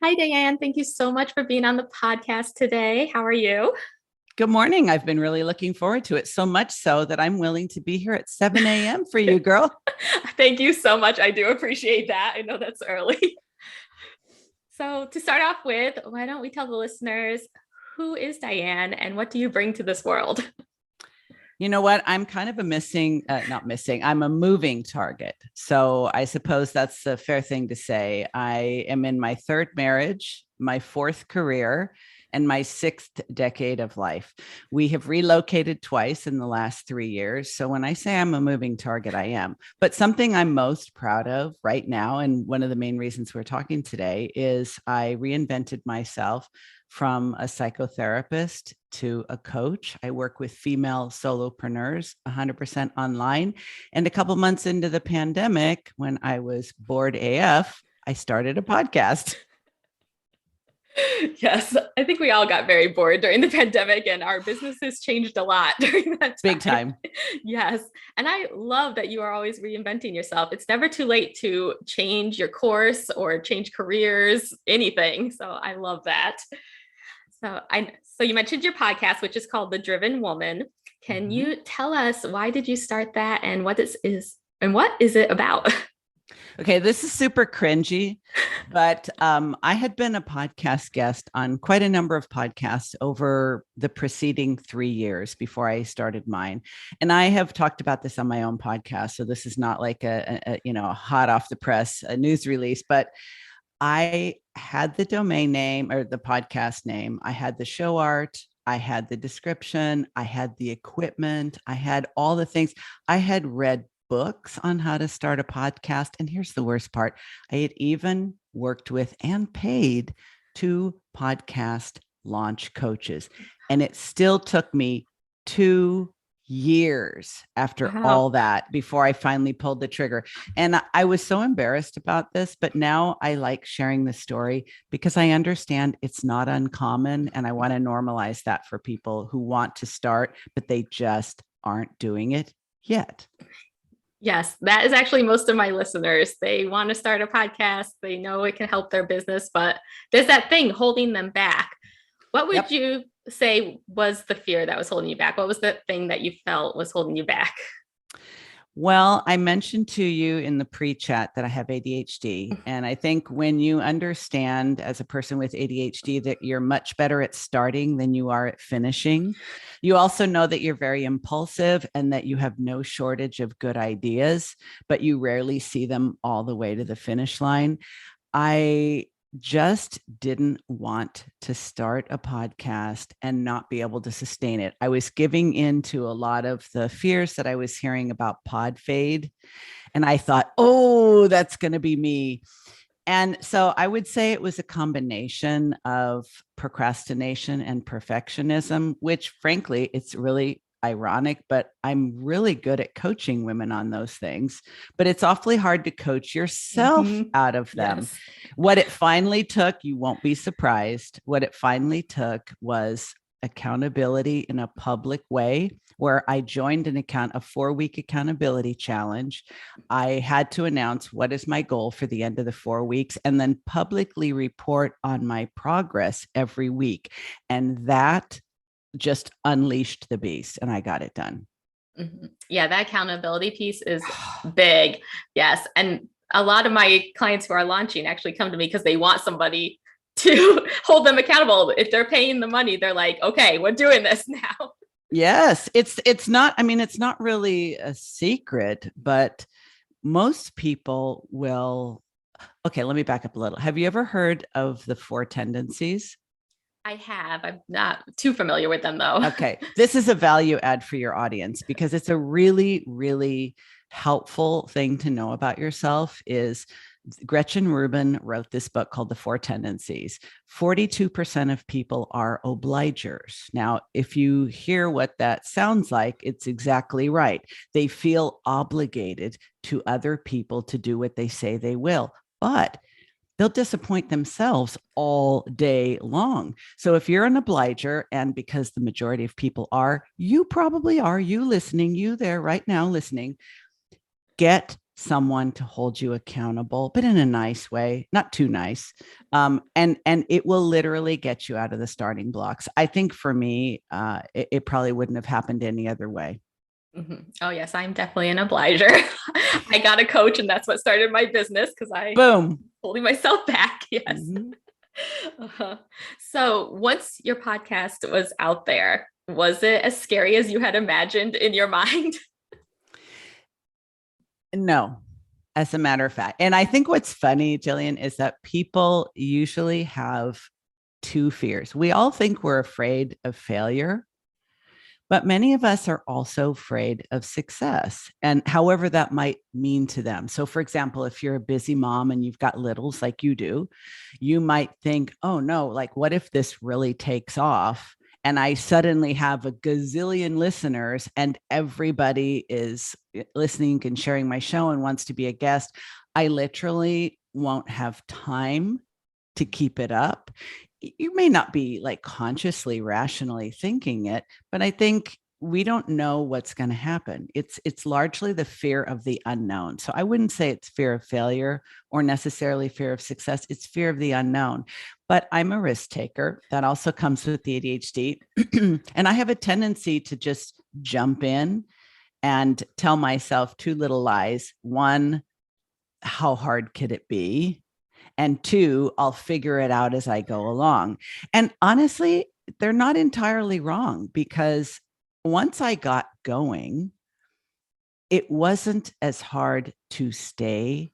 Hi, Diann. Thank you so much for being on the podcast today. How are you? Good morning. I've been really looking forward to it, so much so that I'm willing to be here at 7 a.m. for you, girl. Thank you so much. I do appreciate that. I know that's early. So, to start off with, why don't we tell the listeners who is Diann and what do you bring to this world? You know what? I'm kind of not missing, I'm a moving target. So I suppose that's a fair thing to say. I am in my third marriage, my fourth career, and my sixth decade of life. We have relocated twice in the last 3 years. So when I say I'm a moving target, I am. But something I'm most proud of right now, and one of the main reasons we're talking today, is I reinvented myself from a psychotherapist to a coach. I work with female solopreneurs 100% online. And a couple months into the pandemic, when I was bored AF, I started a podcast. Yes, I think we all got very bored during the pandemic and our business has changed a lot during that Big time. time. Yes. And I love that you are always reinventing yourself. It's never too late to change your course or change careers, anything. So I love that. So you mentioned your podcast, which is called The Driven Woman. Can Mhm. you tell us why did you start that and what is it about? Okay, this is super cringy, but I had been a podcast guest on quite a number of podcasts over the preceding 3 years before I started mine, and I have talked about this on my own podcast. So this is not like a hot off the press a news release, but I had the domain name or the podcast name. I had the show art. I had the description. I had the equipment. I had all the things. I had read books on how to start a podcast. And here's the worst part, I had even worked with and paid two podcast launch coaches. And it still took me 2 years after Wow. all that before I finally pulled the trigger. And I was so embarrassed about this, but now I like sharing the story because I understand it's not uncommon. And I want to normalize that for people who want to start, but they just aren't doing it yet. Yes, that is actually most of my listeners. They want to start a podcast. They know it can help their business, but there's that thing holding them back. What would Yep. you say was the fear that was holding you back? What was the thing that you felt was holding you back? Well, I mentioned to you in the pre chat that I have ADHD. And I think when you understand as a person with ADHD that you're much better at starting than you are at finishing, you also know that you're very impulsive and that you have no shortage of good ideas, but you rarely see them all the way to the finish line. I just didn't want to start a podcast and not be able to sustain it. I was giving in to a lot of the fears that I was hearing about pod fade. And I thought, oh, that's going to be me. And so I would say it was a combination of procrastination and perfectionism, which frankly, it's really ironic, but I'm really good at coaching women on those things. But it's awfully hard to coach yourself Mhm. out of them. Yes. What it finally took, you won't be surprised, what it finally took was accountability in a public way where I joined a 4-week accountability challenge. I had to announce what is my goal for the end of the 4 weeks and then publicly report on my progress every week. And that just unleashed the beast and I got it done. Mhm. Yeah, that accountability piece is big. Yes. And a lot of my clients who are launching actually come to me because they want somebody to hold them accountable. If they're paying the money, they're like, okay, we're doing this now. Yes, it's not, I mean, it's not really a secret, but most people will. Okay, let me back up a little. Have you ever heard of the four tendencies? I have. I'm not too familiar with them though. Okay, this is a value add for your audience because it's a really, really helpful thing to know about yourself. Is Gretchen Rubin wrote this book called The Four Tendencies. 42% of people are obligers. Now, if you hear what that sounds like, it's exactly right. They feel obligated to other people to do what they say they will, but they'll disappoint themselves all day long. So if you're an obliger, and because the majority of people are, you probably are, you listening, you there right now listening, get someone to hold you accountable, but in a nice way, not too nice. And it will literally get you out of the starting blocks. I think for me, it probably wouldn't have happened any other way. Oh, yes, I'm definitely an obliger. I got a coach, and that's what started my business because I Boom. holding myself back. Yes. Mm-hmm. So once your podcast was out there, was it as scary as you had imagined in your mind? No, as a matter of fact. And I think what's funny, Jillian, is that people usually have two fears. We all think we're afraid of failure, but many of us are also afraid of success and however that might mean to them. So, for example, if you're a busy mom and you've got littles like you do, you might think, oh no, like what if this really takes off? And I suddenly have a gazillion listeners and everybody is listening and sharing my show and wants to be a guest. I literally won't have time to keep it up. You may not be like consciously, rationally thinking it, but I think we don't know what's going to happen. It's largely the fear of the unknown. So I wouldn't say it's fear of failure or necessarily fear of success. It's fear of the unknown. But I'm a risk taker. That also comes with the ADHD. And I have a tendency to just jump in and tell myself two little lies. One, how hard could it be? And two, I'll figure it out as I go along. And honestly, they're not entirely wrong because once I got going, it wasn't as hard to stay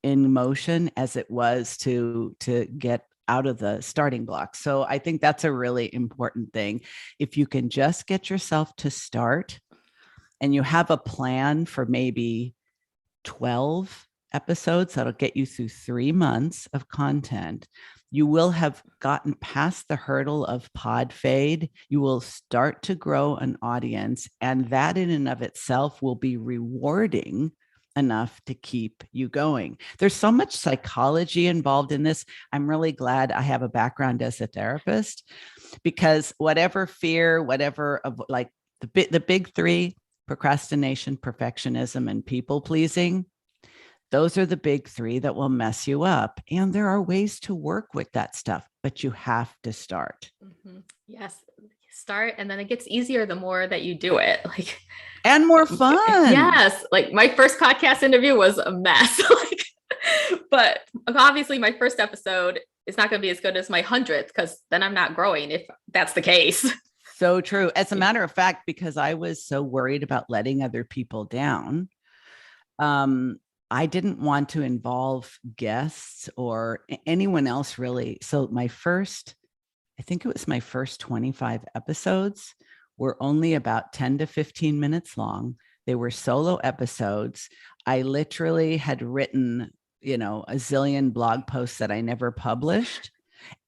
in motion as it was to get out of the starting block. So I think that's a really important thing. If you can just get yourself to start and you have a plan for maybe 12 episodes that'll get you through 3 months of content, you will have gotten past the hurdle of pod fade. You will start to grow an audience, and that in and of itself will be rewarding enough to keep you going. There's so much psychology involved in this. I'm really glad I have a background as a therapist because whatever fear, whatever of like the big three, procrastination, perfectionism, and people pleasing, those are the big three that will mess you up. And there are ways to work with that stuff, but you have to start. Yes. Start, and then it gets easier the more that you do it. Like, and more fun. Yes. Like my first podcast interview was a mess. But obviously my first episode is not going to be as good as my 100th because then I'm not growing if that's the case. So true. As a matter of fact, because I was so worried about letting other people down, I didn't want to involve guests or anyone else really. So I think it was my first 25 episodes were only about 10 to 15 minutes long. They were solo episodes. I literally had written, a zillion blog posts that I never published.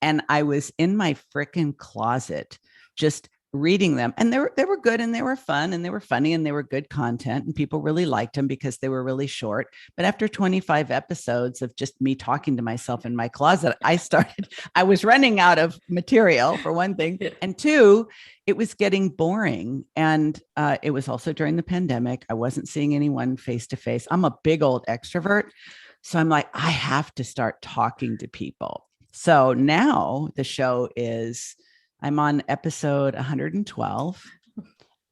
And I was in my freaking closet just reading them, and they were good and they were fun and they were funny and they were good content and people really liked them because they were really short. But after 25 episodes of just me talking to myself in my closet, I was running out of material for one thing, and two, it was getting boring. And it was also during the pandemic. I wasn't seeing anyone face to face. I'm a big old extrovert, so I'm like, I have to start talking to people. So now the show I'm on episode 112.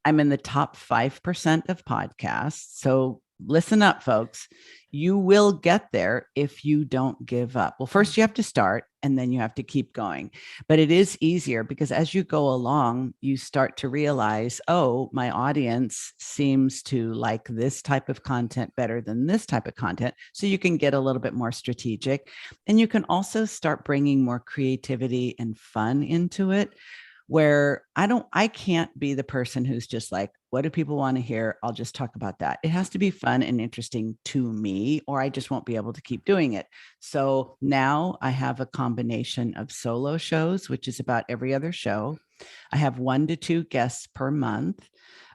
I'm in the top 5% of podcasts. So listen up, folks. You will get there if you don't give up. Well, first you have to start and then you have to keep going. But it is easier because as you go along, you start to realize, oh, my audience seems to like this type of content better than this type of content. So you can get a little bit more strategic. And you can also start bringing more creativity and fun into it, where I can't be the person who's just like, what do people want to hear? I'll just talk about that. It has to be fun and interesting to me, or I just won't be able to keep doing it. So now I have a combination of solo shows, which is about every other show. I have 1 to 2 guests per month.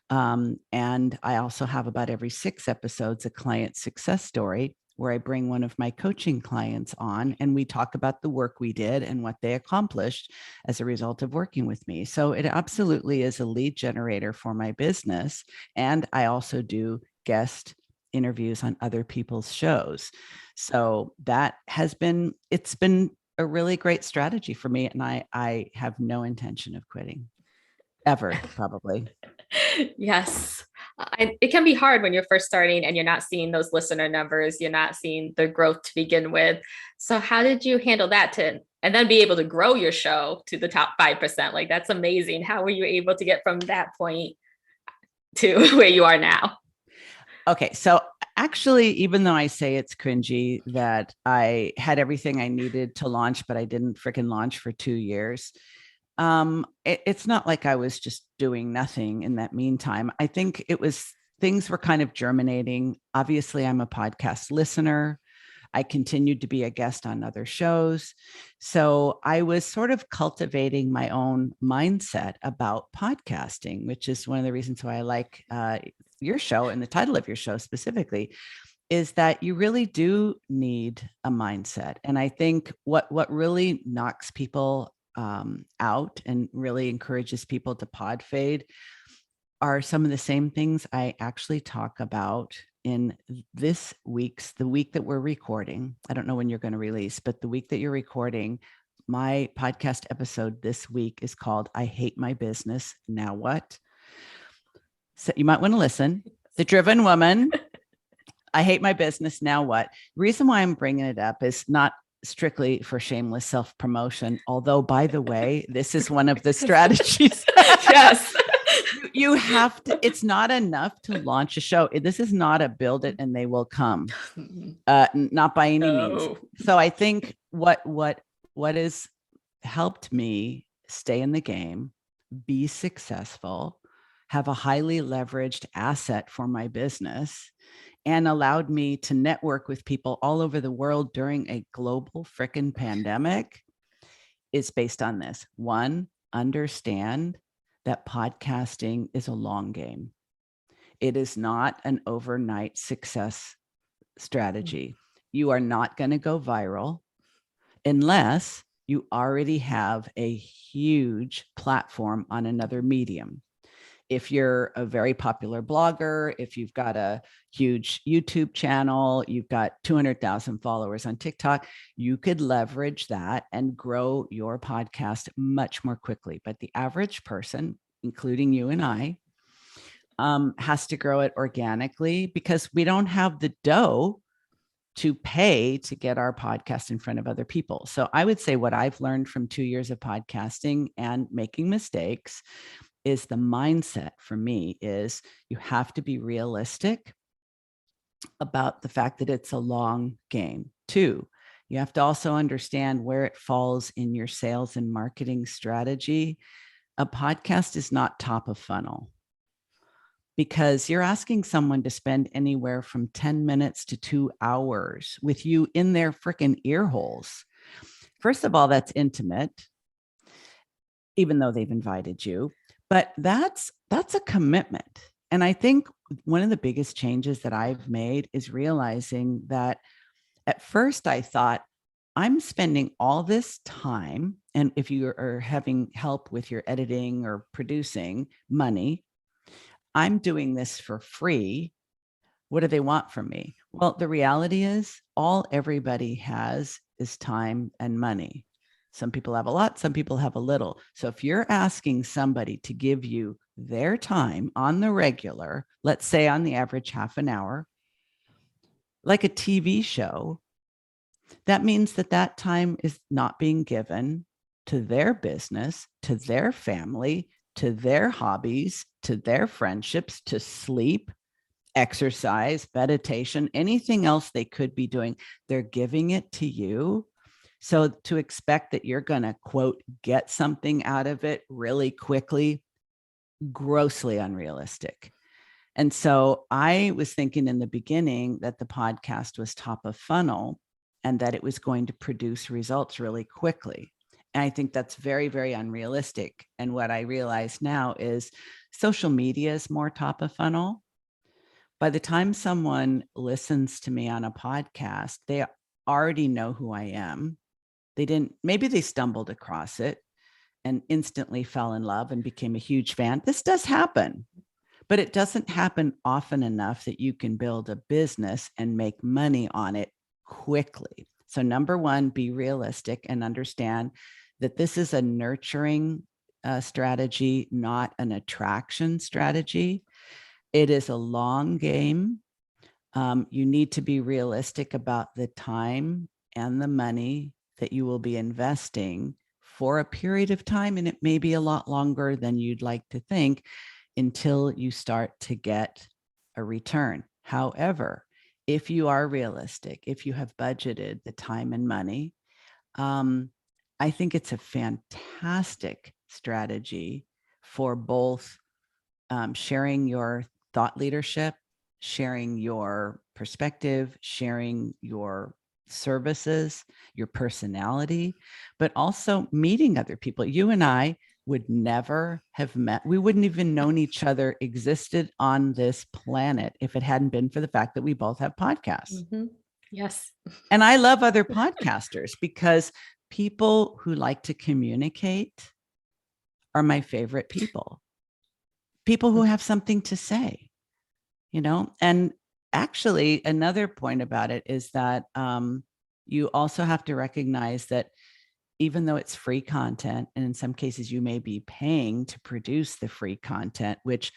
And I also have about every 6 episodes, a client success story, where I bring one of my coaching clients on and we talk about the work we did and what they accomplished as a result of working with me. So it absolutely is a lead generator for my business. And I also do guest interviews on other people's shows. So it's been a really great strategy for me. And I have no intention of quitting ever, probably. Yes. It can be hard when you're first starting and you're not seeing those listener numbers, you're not seeing the growth to begin with. So how did you handle that and then be able to grow your show to the top 5%? Like, that's amazing. How were you able to get from that point to where you are now? Okay. So actually, even though I say it's cringy that I had everything I needed to launch, but I didn't freaking launch for 2 years, it's not like I was just doing nothing in that meantime. I think things were kind of germinating. Obviously, I'm a podcast listener. I continued to be a guest on other shows. So I was sort of cultivating my own mindset about podcasting, which is one of the reasons why I like your show, and the title of your show specifically is that you really do need a mindset. And I think what really knocks people out and really encourages people to pod fade are some of the same things I actually talk about in the week that we're recording. I don't know when you're going to release, but the week that you're recording, my podcast episode this week is called I Hate My Business. Now what? So you might want to listen. The Driven Woman. I hate my business. Now what? The reason why I'm bringing it up is not strictly for shameless self-promotion. Although, by the way, this is one of the strategies. Yes. You have to, it's not enough to launch a show. This is not a build it and they will come. Not by any means. So I think what has helped me stay in the game, be successful, have a highly leveraged asset for my business, and allowed me to network with people all over the world during a global frickin' pandemic is based on this. One, understand that podcasting is a long game. It is not an overnight success strategy. You are not going to go viral unless you already have a huge platform on another medium. If you're a very popular blogger, if you've got a huge YouTube channel, you've got 200,000 followers on TikTok, you could leverage that and grow your podcast much more quickly. But the average person, including you and I, has to grow it organically because we don't have the dough to pay to get our podcast in front of other people. So I would say what I've learned from 2 years of podcasting and making mistakes is the mindset for me is you have to be realistic about the fact that it's a long game. Two, you have to also understand where it falls in your sales and marketing strategy. A podcast is not top of funnel because you're asking someone to spend anywhere from 10 minutes to 2 hours with you in their freaking ear holes. First of all, that's intimate, even though they've invited you. But that's a commitment. And I think one of the biggest changes that I've made is realizing that at first I thought I'm spending all this time. And if you are having help with your editing or producing money, I'm doing this for free. What do they want from me? Well, the reality is all everybody has is time and money. Some people have a lot, some people have a little. So if you're asking somebody to give you their time on the regular, let's say on the average half an hour, like a TV show, that means that time is not being given to their business, to their family, to their hobbies, to their friendships, to sleep, exercise, meditation, anything else they could be doing. They're giving it to you. So to expect that you're going to, quote, get something out of it really quickly, grossly unrealistic. And so I was thinking in the beginning that the podcast was top of funnel and that it was going to produce results really quickly. And I think that's very, very unrealistic. And what I realize now is social media is more top of funnel. By the time someone listens to me on a podcast, they already know who I am. Maybe they stumbled across it and instantly fell in love and became a huge fan. This does happen. but it doesn't happen often enough that you can build a business and make money on it quickly. So number one, be realistic and understand that this is a nurturing strategy, not an attraction strategy. It is a long game. You need to be realistic about the time and the money that you will be investing for a period of time. And it may be a lot longer than you'd like to think until you start to get a return. However, if you are realistic, if you have budgeted the time and money, I think it's a fantastic strategy for both sharing your thought leadership, sharing your perspective, sharing your services, your personality, but also meeting other people. You and I would never have met. We wouldn't even known each other existed on this planet if it hadn't been for the fact that we both have podcasts. Mm-hmm. Yes. And I love other podcasters because people who like to communicate are my favorite people. People who have something to say, and actually another point about it is that you also have to recognize that even though it's free content, and in some cases you may be paying to produce the free content, which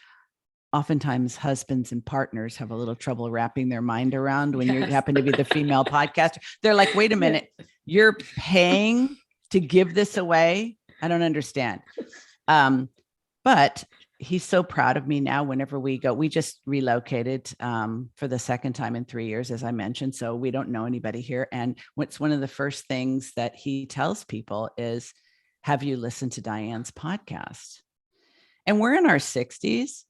oftentimes husbands and partners have a little trouble wrapping their mind around when you happen to be the female podcaster. They're like, wait a minute, you're paying to give this away? I don't understand. But he's so proud of me now. Whenever we go, we just relocated for the second time in 3 years, as I mentioned. So we don't know anybody here. And what's one of the first things that he tells people is, have you listened to Diann's podcast? And we're in our 60s.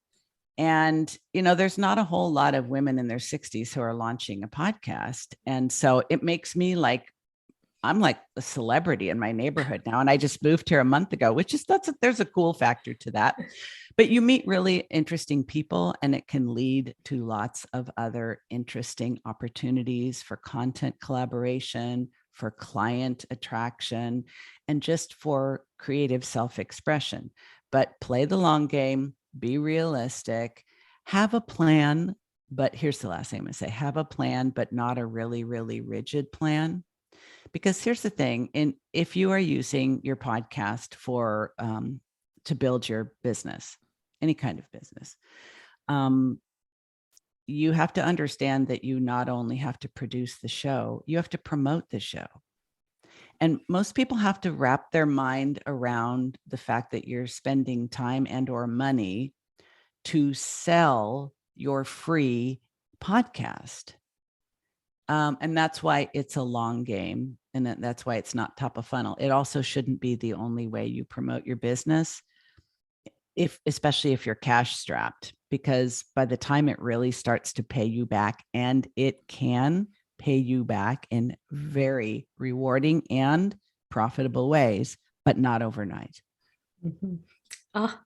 And, there's not a whole lot of women in their 60s who are launching a podcast. And so it makes me like, I'm like a celebrity in my neighborhood now. And I just moved here a month ago, which is, there's a cool factor to that. But you meet really interesting people, and it can lead to lots of other interesting opportunities for content collaboration, for client attraction, and just for creative self-expression. But play the long game, be realistic, have a plan. But here's the last thing I'm going to say, have a plan, but not a really, really rigid plan. Because here's the thing, if you are using your podcast for to build your business, any kind of business, you have to understand that you not only have to produce the show, you have to promote the show. And most people have to wrap their mind around the fact that you're spending time and or money to sell your free podcast. And that's why it's a long game. And that's why it's not top of funnel. It also shouldn't be the only way you promote your business, especially if you're cash strapped, because by the time it really starts to pay you back, and it can pay you back in very rewarding and profitable ways, but not overnight. Mm-hmm. Oh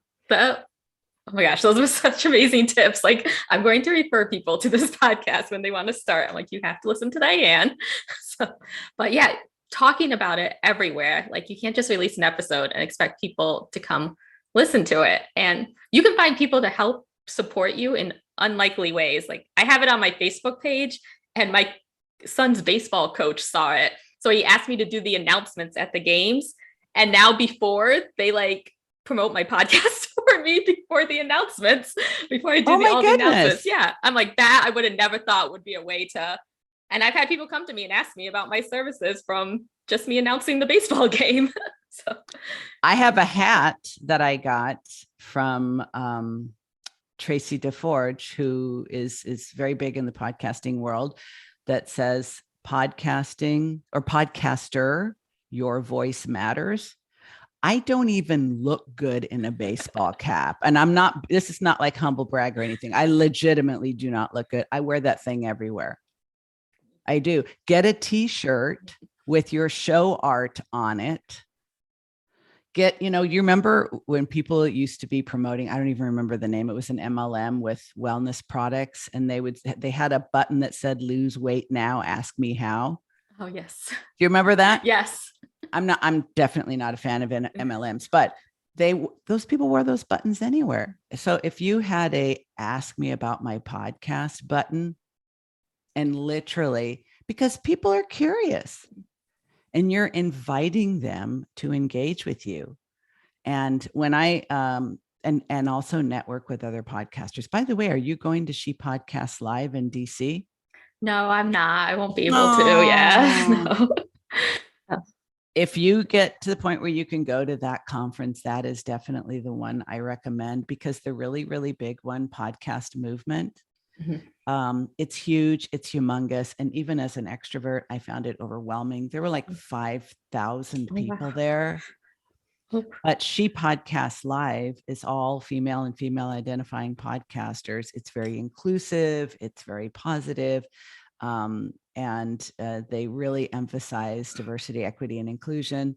my gosh, those were such amazing tips. Like, I'm going to refer people to this podcast when they want to start. I'm like, you have to listen to Diann. But yeah, talking about it everywhere. Like, you can't just release an episode and expect people to come listen to it. And you can find people to help support you in unlikely ways. Like, I have it on my Facebook page, and my son's baseball coach saw it. So he asked me to do the announcements at the games. And now before they promote my podcast for me before the announcements, before I do all the announcements. Yeah. I'm like, that I would have never thought would be a way to, and I've had people come to me and ask me about my services from just me announcing the baseball game. So I have a hat that I got from Tracy DeForge, who is very big in the podcasting world, that says podcasting or podcaster, your voice matters. I don't even look good in a baseball cap. And this is not like humble brag or anything. I legitimately do not look good. I wear that thing everywhere. I do. Get a t-shirt with your show art on it. You remember when people used to be promoting, I don't even remember the name. It was an MLM with wellness products. And they had a button that said, lose weight now, ask me how. Oh, yes. Do you remember that? Yes. I'm definitely not a fan of MLMs, but those people wore those buttons anywhere. So if you had a ask me about my podcast button, and literally, because people are curious and you're inviting them to engage with you. And when I and also network with other podcasters. By the way, are you going to She Podcasts Live in DC? No, I'm not. I won't be able to. Yeah. No. No. If you get to the point where you can go to that conference, that is definitely the one I recommend, because the really, really big one, podcast movement, it's huge, it's humongous. And even as an extrovert, I found it overwhelming. There were like 5,000 people there. But She Podcasts Live is all female and female identifying podcasters. It's very inclusive, it's very positive. And they really emphasize diversity, equity, and inclusion.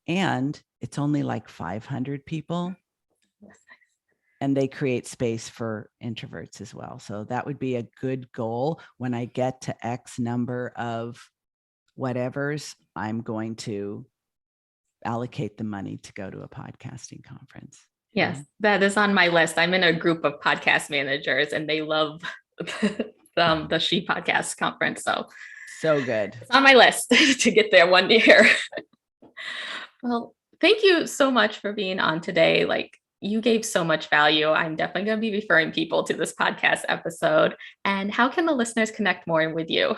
And it's only like 500 people. And they create space for introverts as well. So that would be a good goal. When I get to X number of whatevers, I'm going to allocate the money to go to a podcasting conference. Yes, that is on my list. I'm in a group of podcast managers and they love the She Podcast conference. So good. It's on my list to get there one year. Well, thank you so much for being on today. Like, you gave so much value. I'm definitely going to be referring people to this podcast episode. And how can the listeners connect more with you?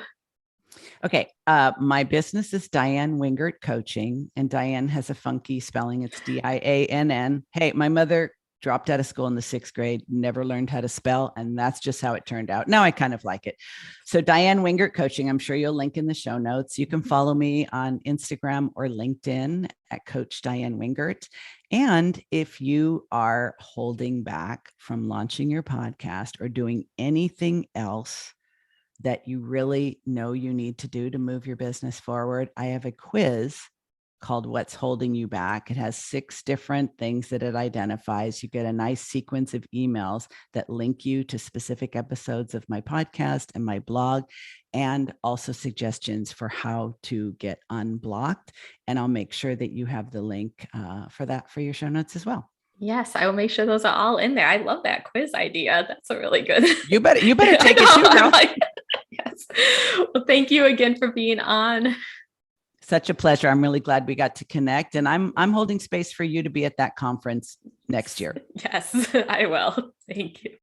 Okay. My business is Diann Wingert Coaching, and Diann has a funky spelling. It's Diann. Hey, my mother dropped out of school in the 6th grade, never learned how to spell. And that's just how it turned out. Now I kind of like it. So Diann Wingert Coaching, I'm sure you'll link in the show notes. You can follow me on Instagram or LinkedIn at Coach Diann Wingert. And if you are holding back from launching your podcast or doing anything else that you really know you need to do to move your business forward, I have a quiz called What's Holding You Back. It has 6 different things that it identifies. You get a nice sequence of emails that link you to specific episodes of my podcast and my blog, and also suggestions for how to get unblocked. And I'll make sure that you have the link for that for your show notes as well. Yes, I will make sure those are all in there. I love that quiz idea. That's a really good. You better take it too, girl. Yes. Well, thank you again for being on. Such a pleasure. I'm really glad we got to connect, and I'm holding space for you to be at that conference next year. Yes, I will. Thank you.